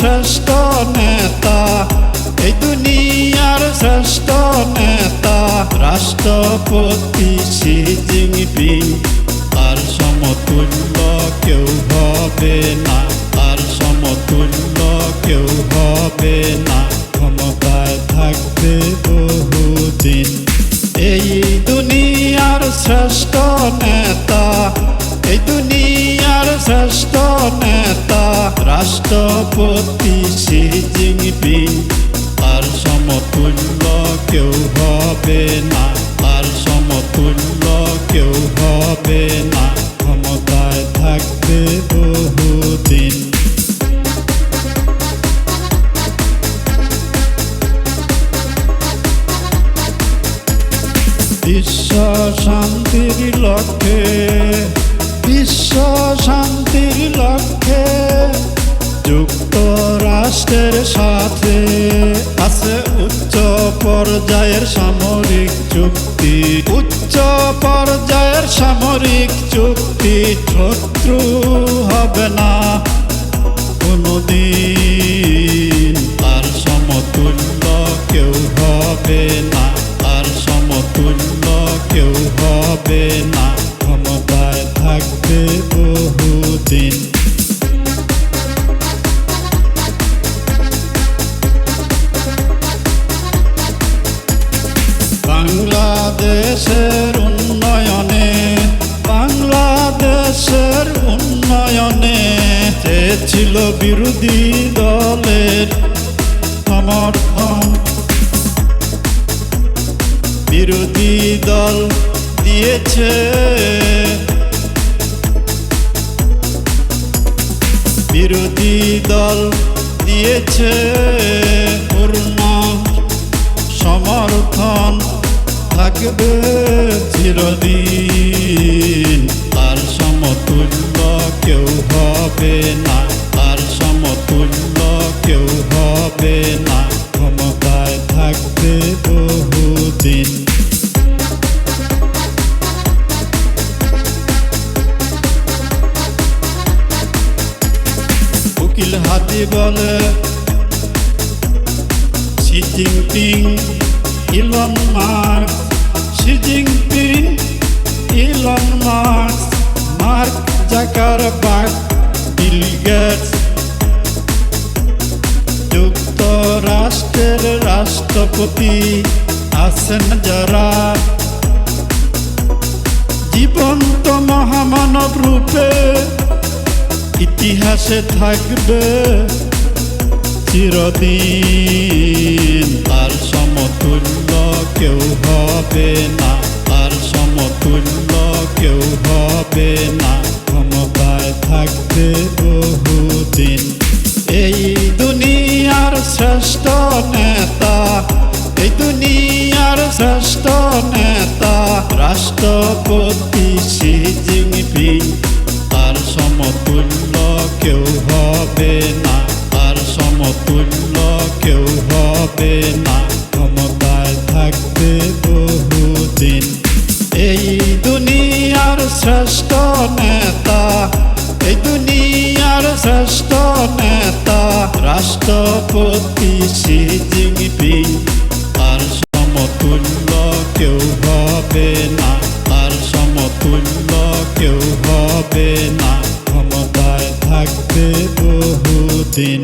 শ্রেষ্ঠ নেতা, এই দুনিয়ার শ্রেষ্ঠ নেতা রাষ্ট্রপতি শি জিনপিং। তার সমতুল্য কেউ হবে না, তার সমতুল্য কেউ হবে না, ক্ষমতায় থাকবে বহুদিন। এই দুনিয়ার শ্রেষ্ঠ নেতা, এই দুনিয়ার শ্রেষ্ঠ নেতা রাষ্ট্রপতি শি জিনপিং। তার সমতুল্য কেউ হবে না, তার সমতুল্য কেউ হবে না, ক্ষমতায় থাকবে বহুদিন। বিশ্ব শান্তির লক্ষ্যে, বিশ্ব শান্তির লক্ষ্যে যুক্তরাষ্ট্রের সাথে আছে উচ্চ পর্যায়ের সামরিক চুক্তি, উচ্চ পর্যায়ের সামরিক চুক্তি। শত্রু হবে না কোনদিন, তার সমতুল্য কেউ হবে না, তার সমতুল্য কেউ হবে না, ক্ষমতায় থাকবে বহুদিন। বাংলাদেশের উন্নয়নে, বাংলাদেশের উন্নয়নে চেয়েছিল বিরোধী দলের সমর্থন, বিরোধী দল দিয়েছে, বিরোধী দল দিয়েছে পূর্ণ সমর্থন, থাকবে চিরদিন। তার সমতুল্য কেউ হবে না, তার সমতুল্য কেউ হবে না, ক্ষমতায় থাকবে বহুদিন। উকিল হাদি বলে Xi Jinping, Elon Musk, Xi Jinping, Elon Musk, Mark Zuckerberg, Bill Gates. যুক্তরাষ্ট্রের রাষ্ট্রপতি আছেন যারা জীবন্ত মহামানব রূপে ইতিহাসে থাকবে চিরদিন। তার সমতুল্য কেউ হবে না, তার সমতুল্য কেউ হবে না, ক্ষমতায় থাকবে বহুদিন। এই দুনিয়ার শ্রেষ্ঠ নেতা, এই দুনিয়ার শ্রেষ্ঠ নেতা রাষ্ট্রপতি শি জিনপিং। তার সমতুল্য কেউ হবে না, তার সমতুল্য কেউ হবে না, ক্ষমতায় থাকবে বহুদিন। এই দুনিয়ার শ্রেষ্ঠ নেতা, এই দুনিয়ার শ্রেষ্ঠ নেতা রাষ্ট্রপতি শি জিনপিং। তার সমতুল্য কেউ হবে না, তার সমতুল্য কেউ হবে না, ক্ষমতায় থাকবে বহুদিন।